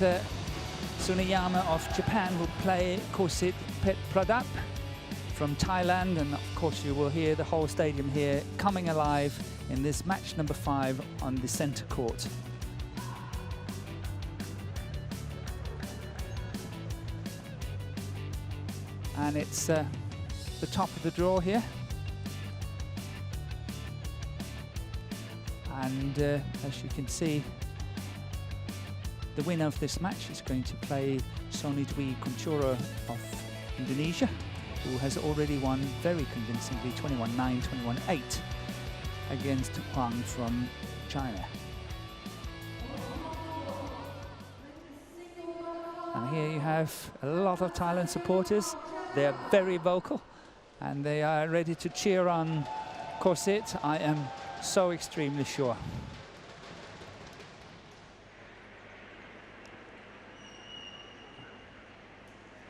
TSUNEYAMA of Japan will play Khosit PHETPRADAB from Thailand, and of course you will hear the whole stadium here coming alive in this match number 5 on the center court. And it's the top of the draw here. And as you can see, the winner of this match is going to play Sony Dwi Kunchoro of Indonesia, who has already won very convincingly 21-9, 21-8 against Huang from China. And here you have a lot of Thailand supporters. They are very vocal and they are ready to cheer on Khosit, I am so extremely sure.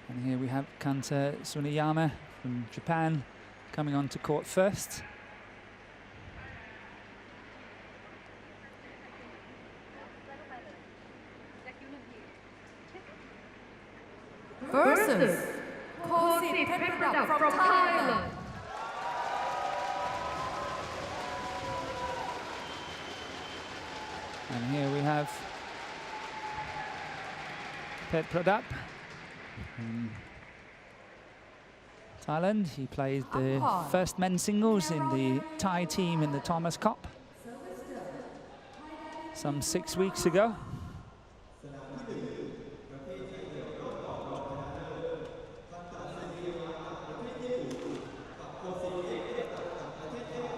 And here we have Kanta TSUNEYAMA from Japan coming onto court first. Versus Khosit PHETPRADAB from Thailand. And here we have PHETPRADAB. Thailand, he played the first men's singles in the Thai team in the Thomas Cup some 6 weeks ago.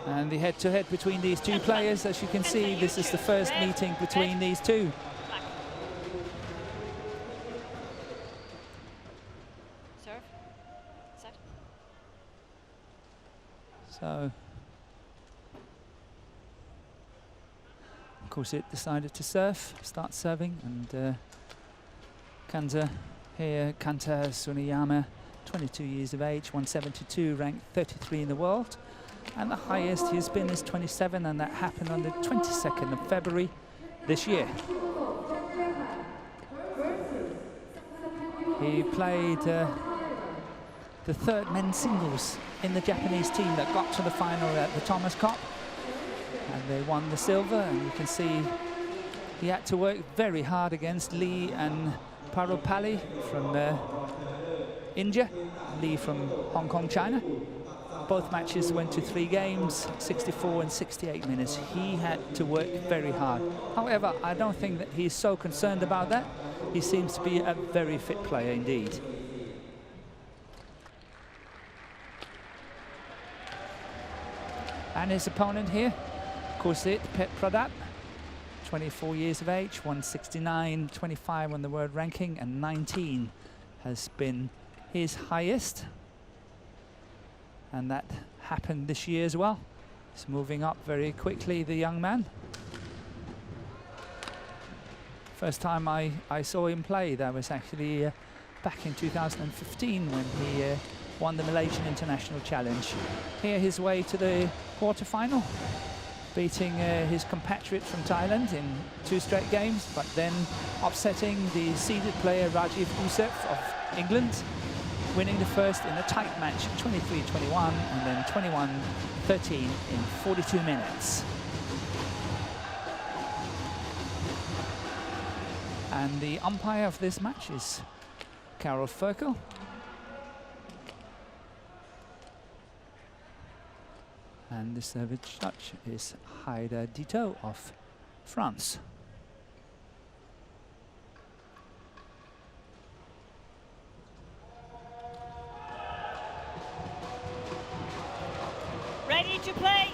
And the head-to-head between these two players, as you can see, this is the first meeting between these two. So, of course, it decided to start serving, and Kanta TSUNEYAMA, 22 years of age, 172, ranked 33 in the world, and the highest he's been is 27, and that happened on the 22nd of February this year. He played the third men's singles in the Japanese team that got to the final at the Thomas Cup, and they won the silver. And you can see he had to work very hard against Lee and Paropali from India, Lee from Hong Kong, China. Both matches went to 3 games, 64 and 68 minutes. He had to work very hard. However, I don't think that he's so concerned about that. He seems to be a very fit player indeed. And his opponent here, Khosit PHETPRADAB, 24 years of age, 169, 25 on the world ranking, and 19 has been his highest. And that happened this year as well. He's moving up very quickly, the young man. First time I saw him play, that was actually back in 2015 when he won the Malaysian International Challenge. Here his way to the quarterfinal, beating his compatriot from Thailand in 2 straight games, but then upsetting the seeded player Rajiv Gusef of England, winning the first in a tight match, 23-21, and then 21-13 in 42 minutes. And the umpire of this match is Carol Ferkel. And the service judge is Haida Dito of France. Ready to play.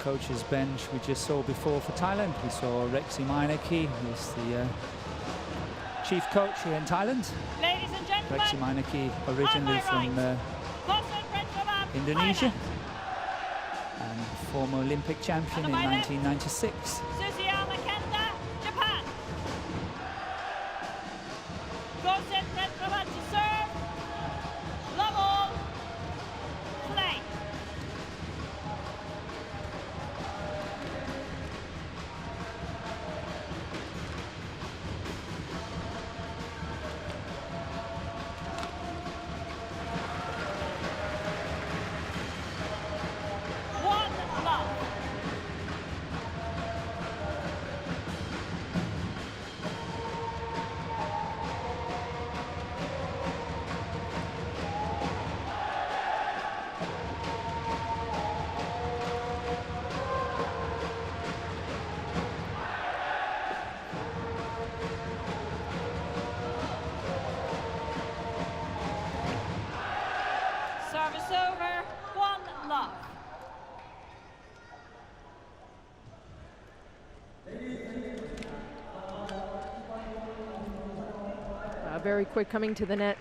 coach's bench we just saw before for Thailand. We saw Rexy Meineke, who's the chief coach here in Thailand. Ladies and gentlemen, Rexy Meineke originally from Khosit PHETPRADAB, Indonesia Thailand. and former Olympic champion in 1996. TSUNEYAMA, Kanta, Japan. Khosit PHETPRADAB to serve. Love all. Play. One love. Service over. One love. Very quick coming to the net.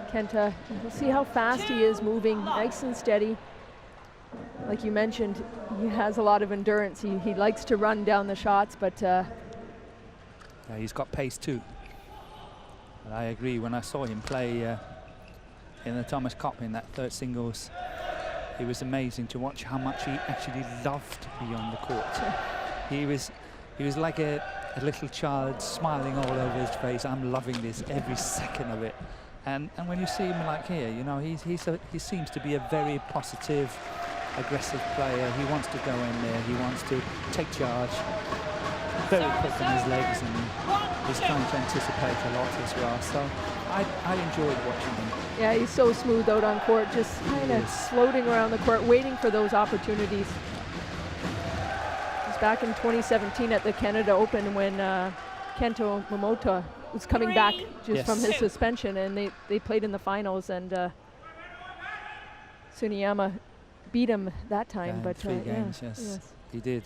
Kanta, you'll see how fast he is moving, nice and steady. Like you mentioned, he has a lot of endurance. He likes to run down the shots, but Yeah, he's got pace too. And I agree, when I saw him play in the Thomas Cup in that third singles, it was amazing to watch how much he actually loved to be on the court. He was like a little child smiling all over his face. I'm loving this every second of it. And when you see him like here, you know, he seems to be a very positive, aggressive player. He wants to go in there. He wants to take charge. Very quick on his legs, and he's trying to anticipate a lot as well. So I enjoyed watching him. yeah, he's so smooth out on court, just kind of floating around the court, waiting for those opportunities. It was back in 2017 at the Canada Open when Kento Momota was coming back just from his suspension, and they played in the finals, and Tsuneyama beat him that time. But 3 games, yes, he did.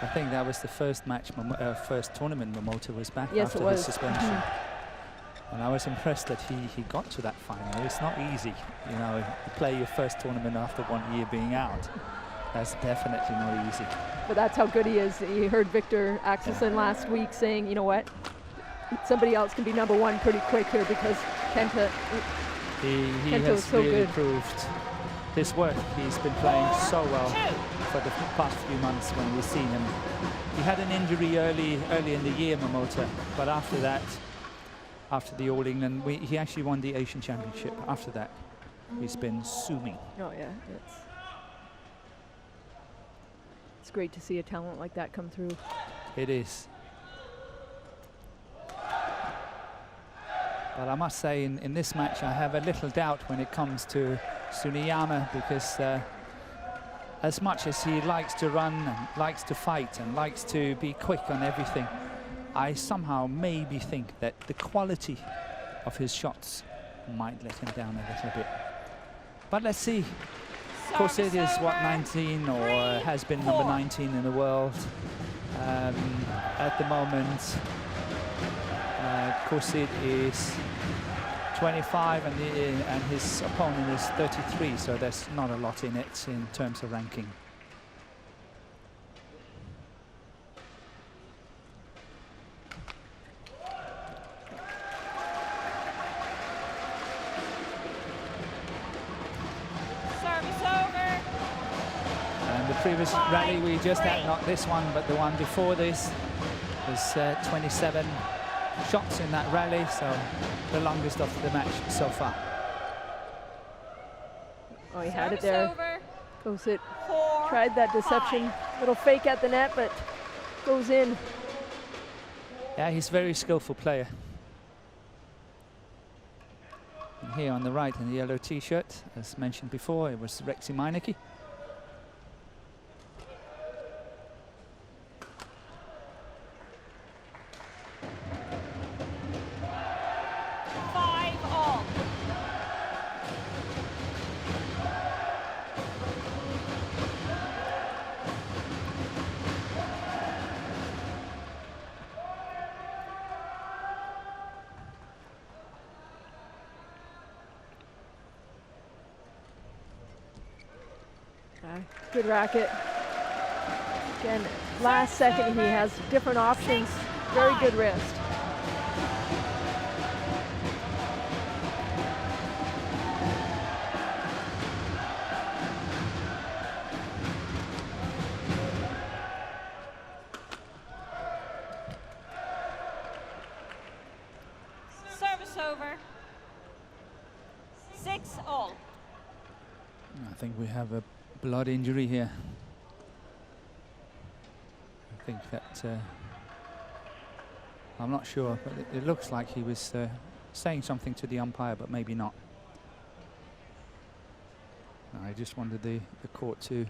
I think that was the first match, first tournament Momota was back after his suspension. And I was impressed that he got to that final. It's not easy, you know, to play your first tournament after 1 year being out. That's definitely not easy. But that's how good he is. You heard Victor Axelsen last week saying, you know what, somebody else can be #1 pretty quick here, because Kenta has so really good. proved his worth. He's been playing so well for the past few months when we've seen him. He had an injury early in the year, Momota, but after that, after the All England, he actually won the Asian Championship. After that, he's been zooming. Oh yeah, it's great to see a talent like that come through. It is. But I must say, in this match, I have a little doubt when it comes to Tsuneyama, because as much as he likes to run and likes to fight and likes to be quick on everything, I somehow maybe think that the quality of his shots might let him down a little bit. But let's see. Khosit is what, 19, or has been number 19 in the world at the moment. Khosit is 25 and his opponent is 33, so there's not a lot in it in terms of ranking. Previous rally we just had, not this one, but the one before this, was 27 shots in that rally, so the longest of the match so far. Oh, he had it there. Khosit tried that deception, little fake at the net, but goes in. Yeah, he's a very skillful player. And here on the right in the yellow t-shirt, as mentioned before, it was Rexy Meineke. Good racket. Again, last second he has different options. Very good wrist. Service over. 6-all. I think we have a blood injury here. I think that I'm not sure, but it looks like he was saying something to the umpire, but maybe not. I just wanted the court to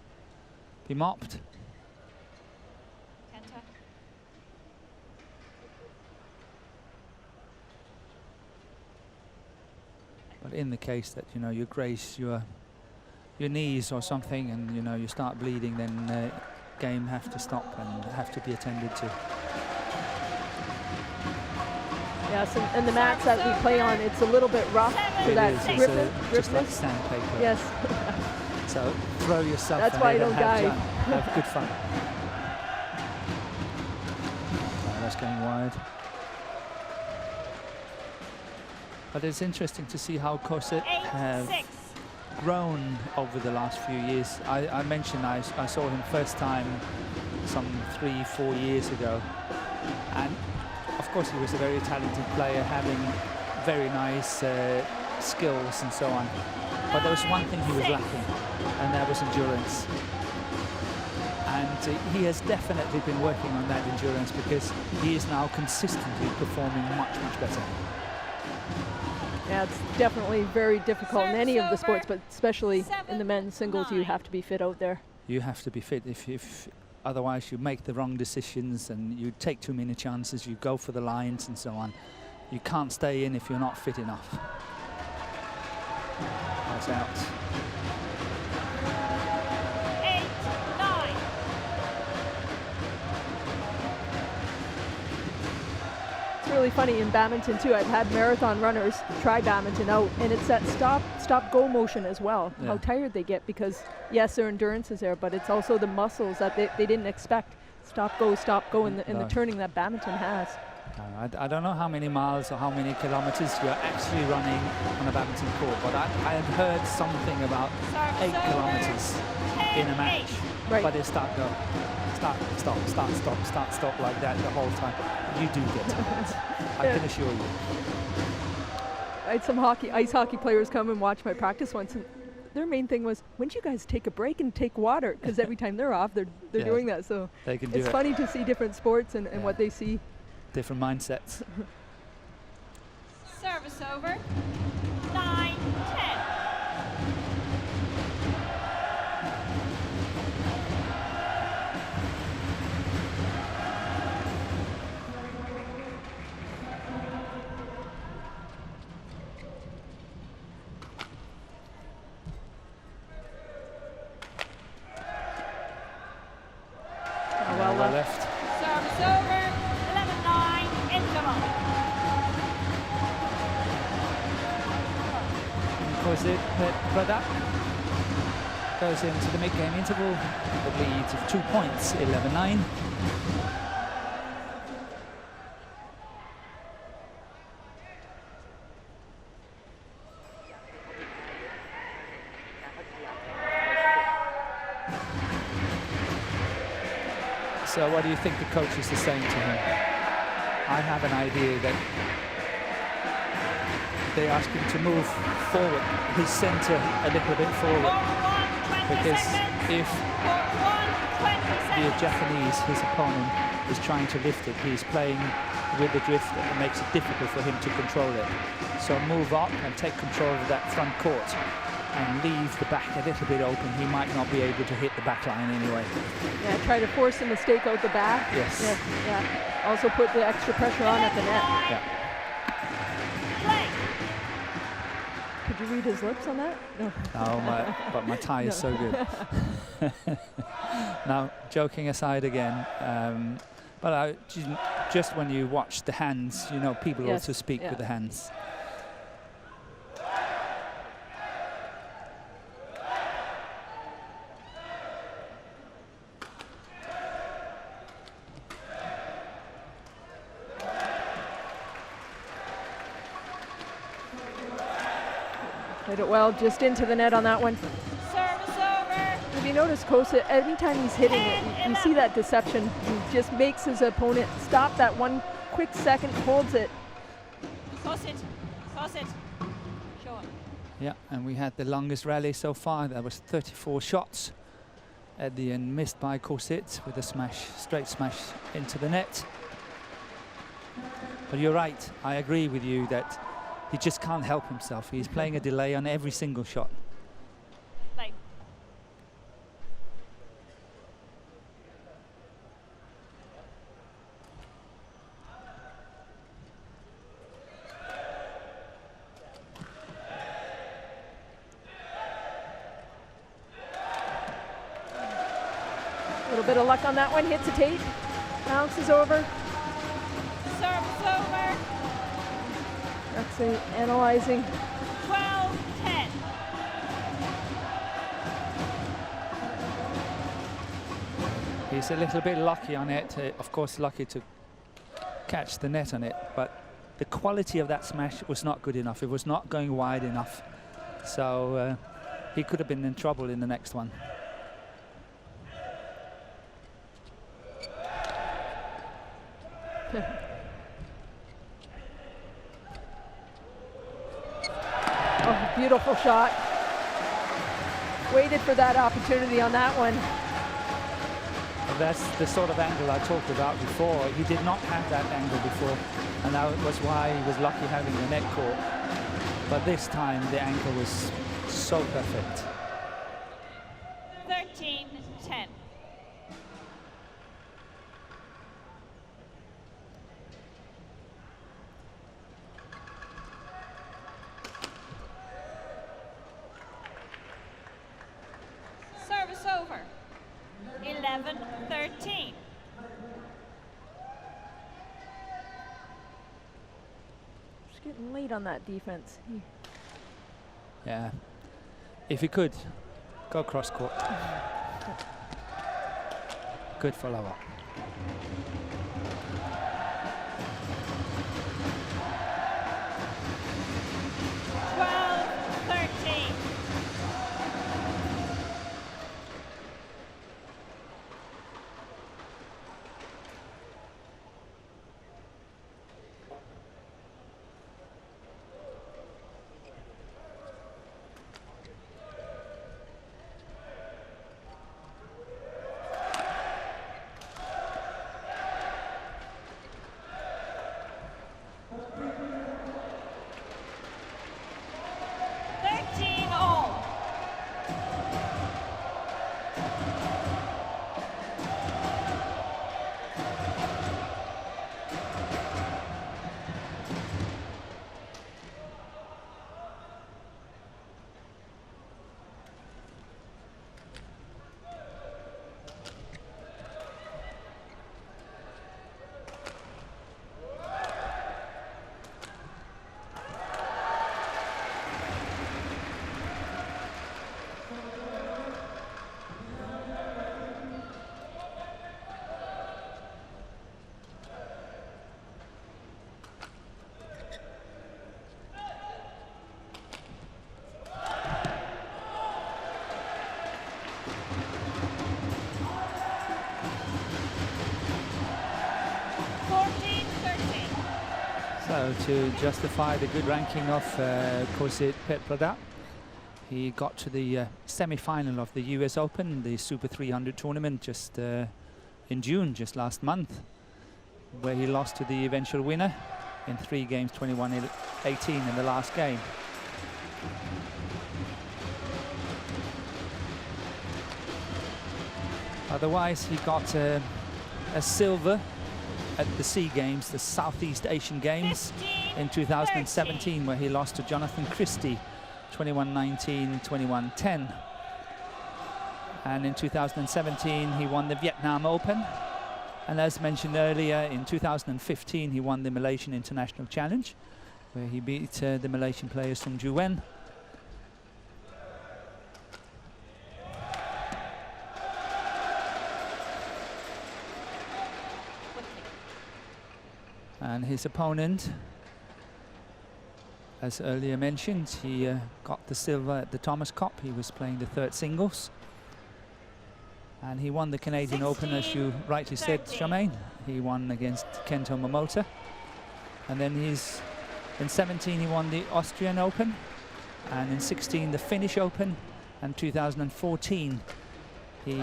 be mopped. Kanta. But in the case that, you know, you graze your knees or something and, you know, you start bleeding, then game have to stop and have to be attended to. Yes, and the mats that we play on, it's a little bit rough for that just like sandpaper. Yes. So throw yourself. That's why I don't dive. Have good fun. That's going wide. But it's interesting to see how Khosit have grown over the last few years. I mentioned I saw him first time some 3-4 years ago, and of course he was a very talented player, having very nice skills and so on. But there was one thing he was lacking, and that was endurance. And he has definitely been working on that endurance, because he is now consistently performing much, much better. Yeah, it's definitely very difficult in any of the sports, but especially in the men's singles, you have to be fit out there. You have to be fit. If otherwise you make the wrong decisions and you take too many chances, you go for the lines and so on. You can't stay in if you're not fit enough. That's out. 8-9. It's really funny in badminton too. I've had marathon runners try badminton out, and it's that stop-go motion as well. Yeah. How tired they get, because yes, their endurance is there, but it's also the muscles that they didn't expect. Stop, go, in the turning that badminton has. I don't know how many miles or how many kilometers you're actually running on a badminton court, but I have heard something about 8 kilometers in a match. Right. But it's start, go, start, stop like that the whole time. You do get tired. I can assure you. I had some ice hockey players come and watch my practice once, and their main thing was, when do you guys take a break and take water? Because every time they're off, they're doing that. So they can do it's funny to see different sports and what they see. Different mindsets. Service over. 9-10. Well left. Service over. 11-9. Interval. Khosit PHETPRADAB goes into the mid-game interval with a lead of 2 points, 11-9. So what do you think the coaches are saying to him? I have an idea that they ask him to move forward, his centre a little bit forward, because if the Japanese, his opponent, is trying to lift it, he's playing with the drift, and it makes it difficult for him to control it. So move up and take control of that front court and leave the back a little bit open. He might not be able to hit the back line anyway. Yeah, try to force him to stake out the back. Yes. Yeah. Also put the extra pressure on at the net. Yeah. Could you read his lips on that? No. No, but my tie is so good. Now, joking aside again, but just when you watch the hands, you know, people also speak with the hands. Played it well, just into the net on that one. Service over. If you notice Khosit, anytime he's hitting it, you see that deception. He just makes his opponent stop that one quick second, holds it. Khosit. Khosit. Show him. Yeah, and we had the longest rally so far. That was 34 shots at the end, missed by Khosit with a smash, straight smash into the net. But you're right, I agree with you that he just can't help himself. He's playing a delay on every single shot. Play. A little bit of luck on that one, hits a tape, bounces over. Service over. Actually analyzing. 12-10. He's a little bit lucky on it, of course lucky to catch the net on it, but the quality of that smash was not good enough. It was not going wide enough. So he could have been in trouble in the next one. Oh, beautiful shot. Waited for that opportunity on that one. And that's the sort of angle I talked about before. He did not have that angle before, and that was why he was lucky having the net caught. But this time the angle was so perfect. 13-10. Service over. 11-13. Just getting late on that defense. Yeah, if he could go cross court. Good follow-up. So to justify the good ranking of Khosit PHETPRADAB, he got to the semi-final of the US Open, the Super 300 tournament, just in June, just last month, where he lost to the eventual winner in 3 games, 21-18 in the last game. Otherwise, he got a silver at the SEA Games, the Southeast Asian Games in 2017, where he lost to Jonathan Christie, 21-19, 21-10. And in 2017, he won the Vietnam Open. And as mentioned earlier, in 2015, he won the Malaysian International Challenge, where he beat the Malaysian player Sung Ju Wen. And his opponent as earlier mentioned, he got the silver at the Thomas Cup. He was playing the third singles. And he won the Canadian Open, as you rightly said, Charmaine. He won against Kento Momota. And then in 17 he won the Austrian Open. And in 16 the Finnish Open. And 2014 he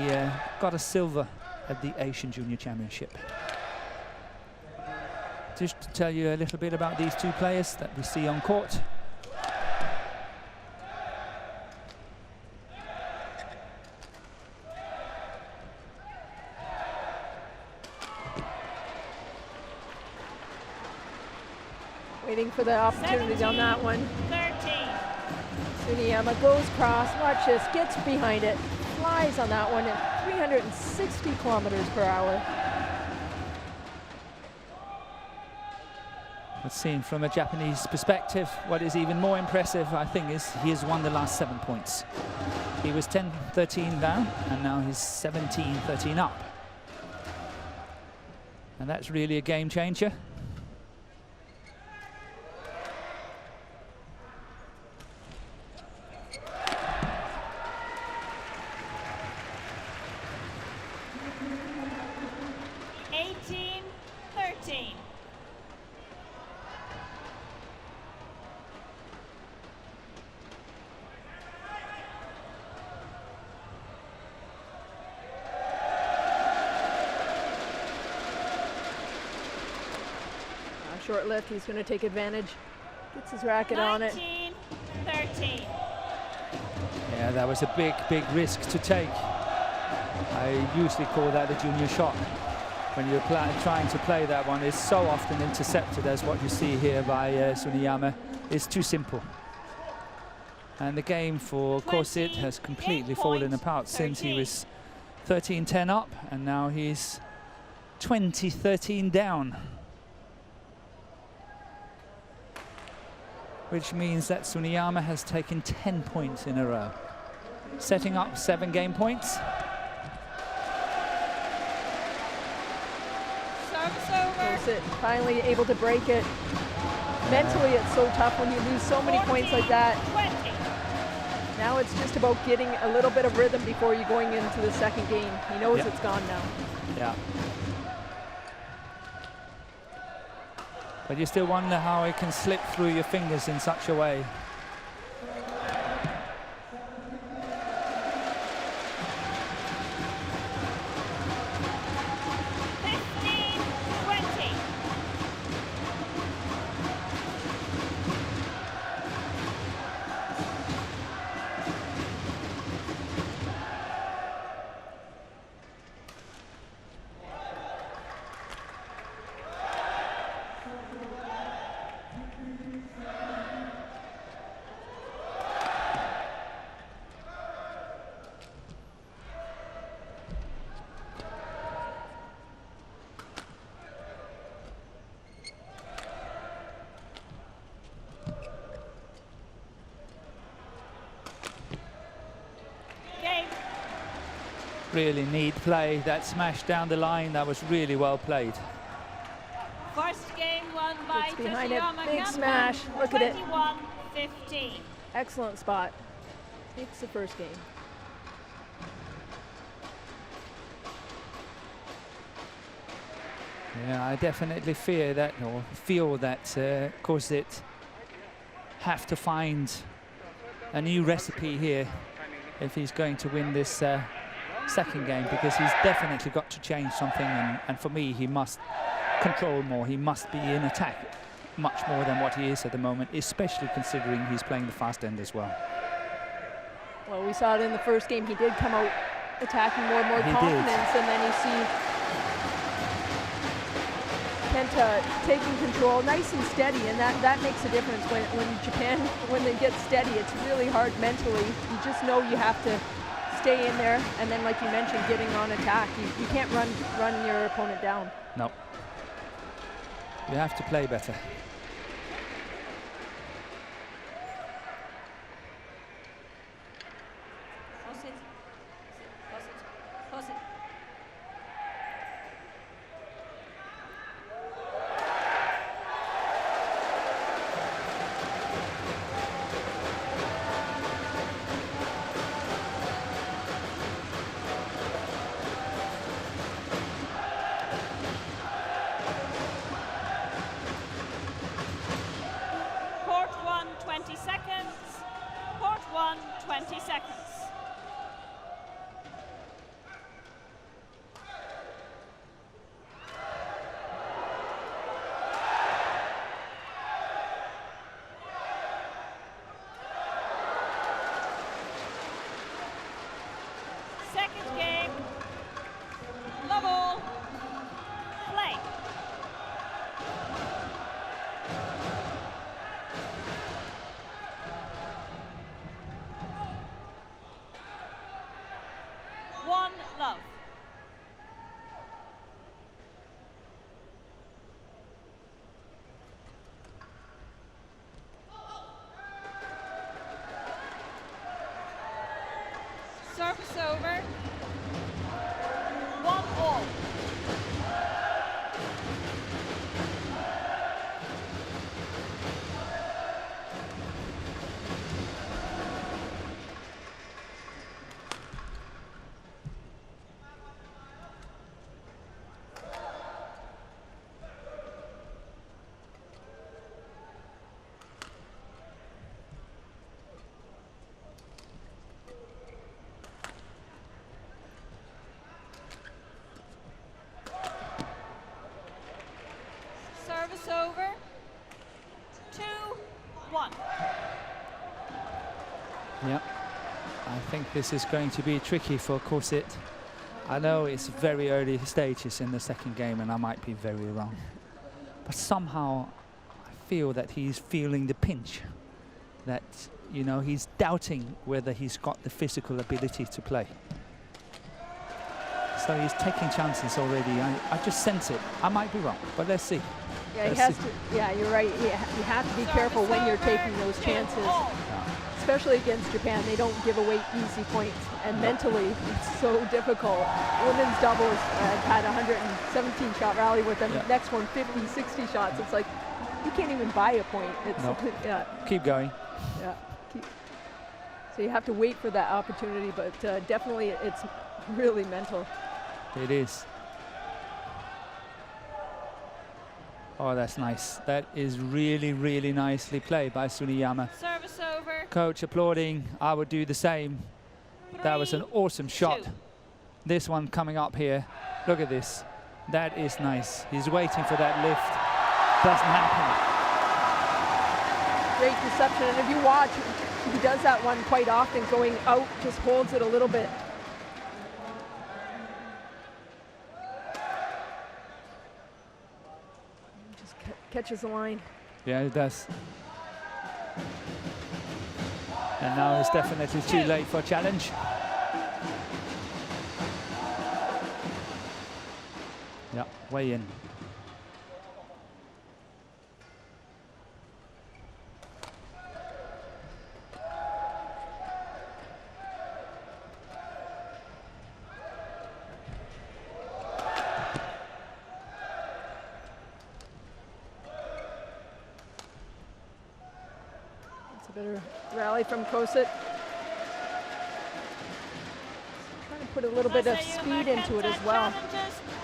got a silver at the Asian Junior Championship. Just to tell you a little bit about these two players that we see on court. Waiting for the opportunity on that one. 13. Tsuneyama goes cross, watch this, gets behind it, flies on that one at 360 kilometers per hour. But seen from a Japanese perspective, what is even more impressive, I think, is he has won the last 7 points. He was 10-13 down, and now he's 17-13 up. And that's really a game changer. Short lift, he's going to take advantage. Gets his racket on it. 13. Yeah, that was a big, big risk to take. I usually call that a junior shot. When you're trying to play that one, it's so often intercepted, as what you see here by Tsuneyama. It's too simple. And the game for Khosit has completely fallen apart since he was 13-10 up, and now he's 20-13 down. Which means that Tsuneyama has taken 10 points in a row, setting up 7 game points. Service over. Finally able to break it. Mentally, it's so tough when you lose so many points like that. 20. Now it's just about getting a little bit of rhythm before you're going into the second game. He knows it's gone now. Yeah. But you still wonder how it can slip through your fingers in such a way. Really neat play. That smash down the line, that was really well played. First game won by It's behind it, Tsuneyama. big smash. Look at it. 21-15. Excellent spot. Takes the first game. Yeah, I definitely fear that, or feel that Khosit have to find a new recipe here if he's going to win this second game, because he's definitely got to change something, and for me he must control more. He must be in attack much more than what he is at the moment, especially considering he's playing the fast end as well. Well, we saw it in the first game. He did come out attacking more and more confidence, and then you see Kenta taking control nice and steady, and that makes a difference. When Japan, when they get steady, it's really hard mentally. You just know you have to stay in there, and then, like you mentioned, getting on attack. You can't run your opponent down. No. You have to play better. 20 seconds. Court 1, 20 seconds. Second game. Love all. Play. One love. Service over. 1-all. Service over. 2-1. Yep. I think this is going to be tricky for Khosit. I know it's very early stages in the second game and I might be very wrong. But somehow I feel that he's feeling the pinch. That, you know, he's doubting whether he's got the physical ability to play. So he's taking chances already. I just sense it. I might be wrong, but let's see. Yeah, he has to. Yeah, you're right. You have to be careful when you're taking those chances, especially against Japan. They don't give away easy points, and mentally it's so difficult. Women's doubles had 117 shot rally with them. Next one 50, 60 shots. It's like you can't even buy a point. It's yeah. Keep going. Yeah. So you have to wait for that opportunity, but definitely it's really mental. It is. Oh, that's nice. That is really, really nicely played by Tsuneyama. Service over. Coach applauding. I would do the same. That was an awesome shot. 2. This one coming up here. Look at this. That is nice. He's waiting for that lift. Doesn't happen. Great deception. And if you watch, he does that one quite often, going out, just holds it a little bit. Catches the line. Yeah, it does. And now it's definitely too late for a challenge. Yeah, way in. Better rally from Khosit. Trying to put a little bit of speed into it as well.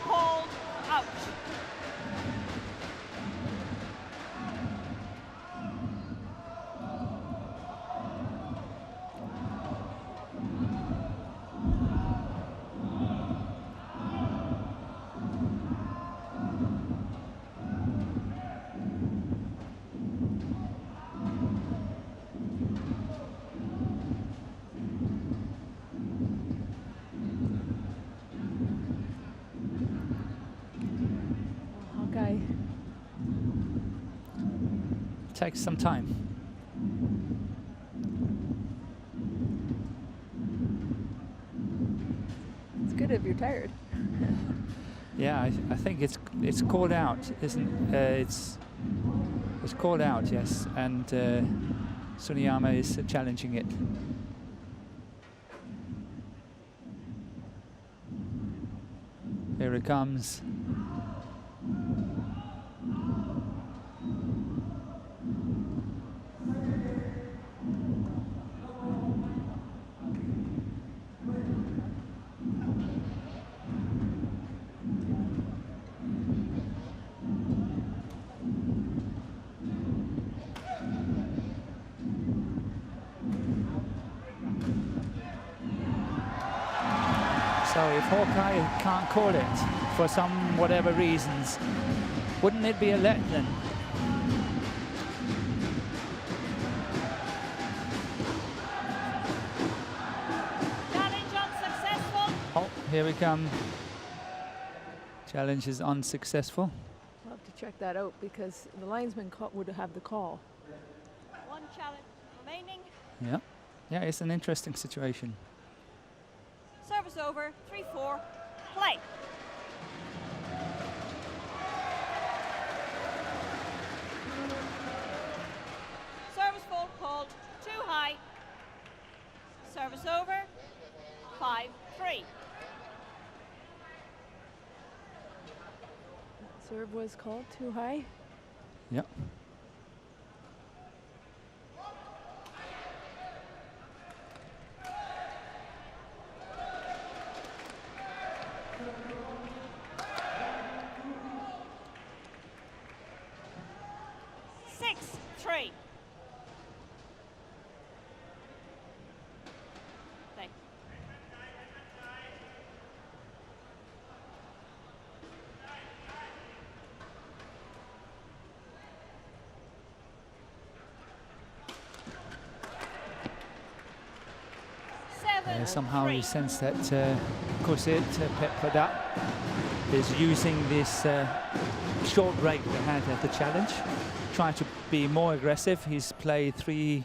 Hold out. Takes some time. It's good if you're tired. Yeah, I think it's called out, isn't it's called out, yes, and Tsuneyama is challenging it. Here it comes. So if Hawkeye can't call it for some whatever reasons, wouldn't it be a let then? Challenge unsuccessful. Oh, here we come. Challenge is unsuccessful. We'll have to check that out because the linesman would have the call. One challenge remaining. Yeah. Yeah, it's an interesting situation. Service over. 3-4. Play. Service fault called. Too high. Service over. 5-3. Serve was called too high. Yep. Three. Play. Somehow you sense that Khosit PHETPRADAB is using this short break they had at the challenge, trying to be more aggressive. He's played 3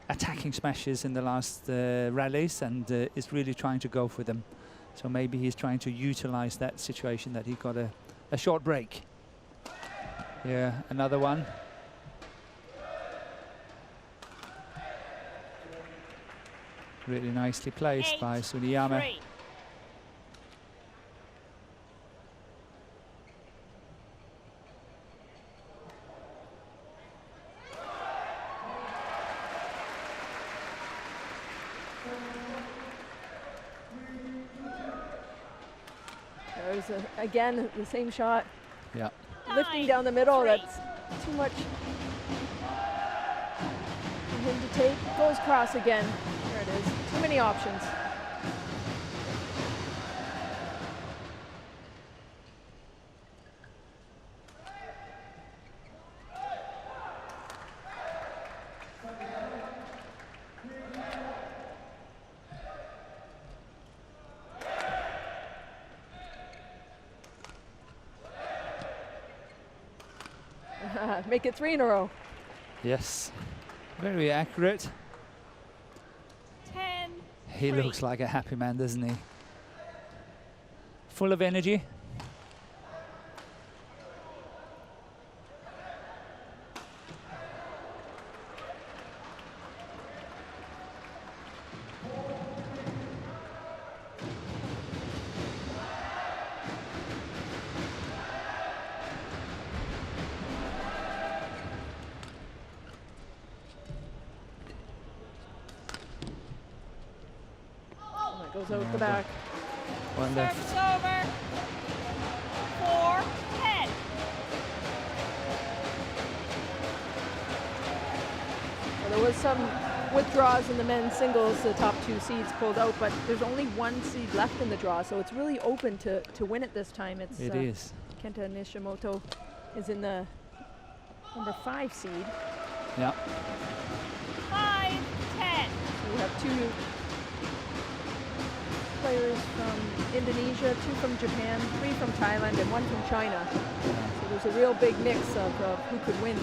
attacking smashes in the last rallies and is really trying to go for them. So maybe he's trying to utilize that situation that he got a short break. Yeah, another one. Really nicely placed by Tsuneyama. 8-3. There's again the same shot. Yeah. Lifting down the middle, 9-3. that's too much for him to take. Goes cross again. There it is. Too many options. Make it 3 in a row. Yes. Very accurate. 10. He looks like a happy man, doesn't he? Full of energy. Goes out the back. One left. Service over. 4-10. Well, there was some withdrawals in the men's singles. The top 2 seeds pulled out, but there's only 1 seed left in the draw, so it's really open to win it this time. It is. Kanta Nishimoto is in the number 5 seed. Yeah. 5-10. So we have 2 players from Indonesia, 2 from Japan, 3 from Thailand, and 1 from China. So there's a real big mix of who could win.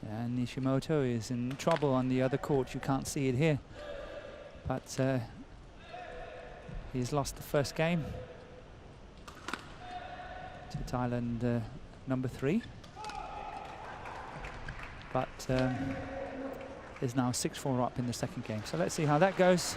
And Nishimoto is in trouble on the other court. You can't see it here. But he's lost the first game to Thailand number 3. But is now 6-4 up in the second game. So let's see how that goes.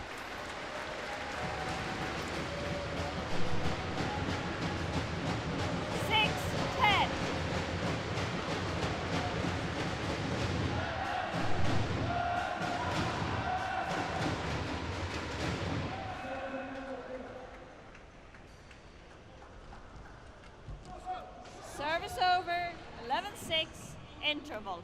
Service over. 11-6. Interval.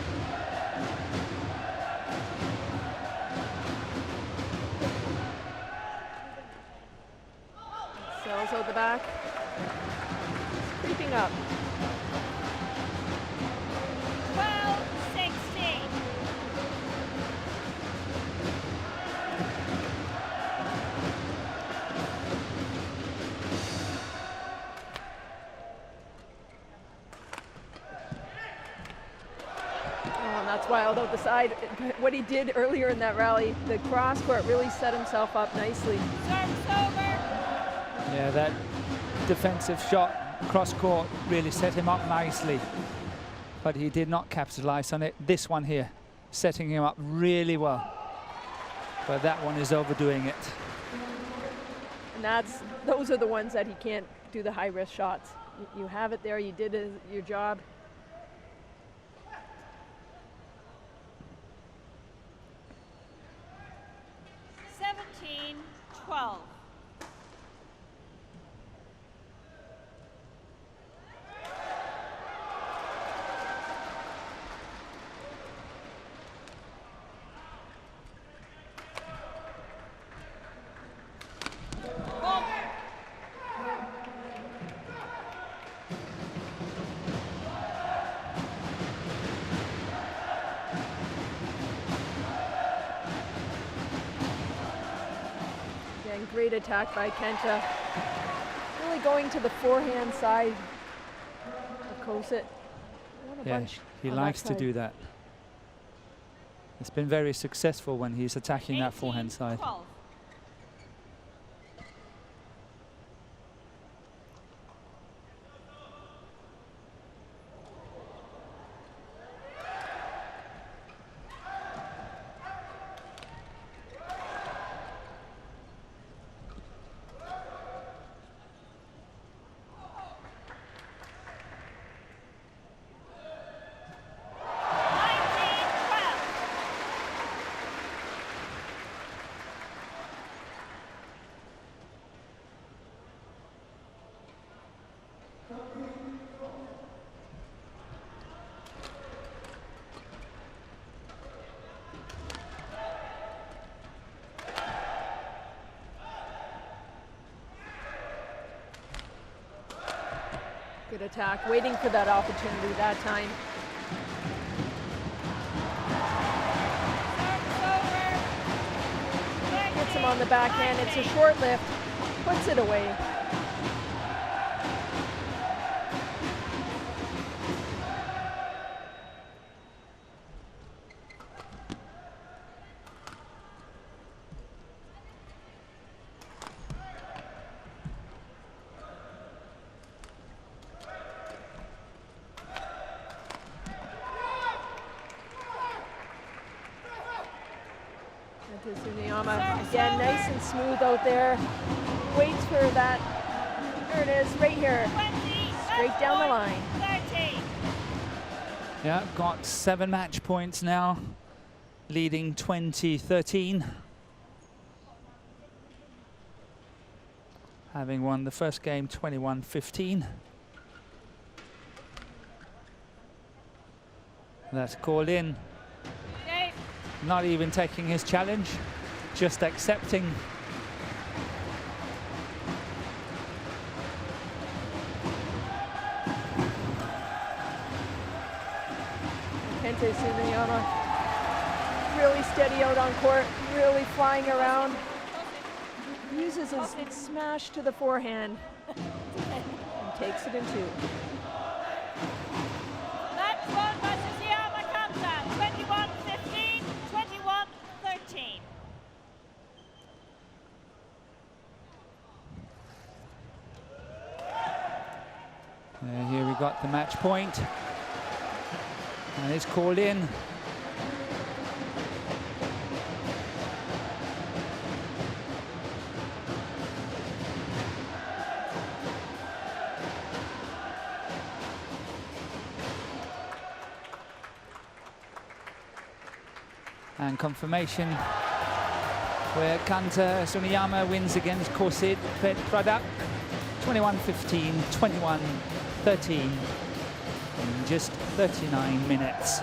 coming up. 12-16. And that's wild out the side. What he did earlier in that rally, the cross court really set himself up nicely. Service over. Yeah, that defensive shot cross court really set him up nicely, but he did not capitalize on it. This one here, setting him up really well, but that one is overdoing it. And those are the ones that he can't do the high risk shots. You have it there, you did your job. Twelve. Great attack by Kanta. Really going to the forehand side of Khosit. Yeah, he likes to do that. It's been very successful when he's attacking that forehand side. 12. Good attack, waiting for that opportunity that time. Gets him on the backhand, it's a short lift, puts it away. TSUNEYAMA again, nice and smooth out there. Waits for that. There it is, right here. Straight down the line. Yeah, got 7 match points now, leading 20-13. Having won the first game 21-15. That's called in. Not even taking his challenge, just accepting. Kanta TSUNEYAMA really steady out on court, really flying around. Uses his smash to the forehand and takes it in 2. That's one versus Yama Kanta, 21-15, 21-13. Here we got the match point, and it's called in. And confirmation where Kanta TSUNEYAMA wins against Khosit PHETPRADAB 21-15, 21-13 in just 39 minutes.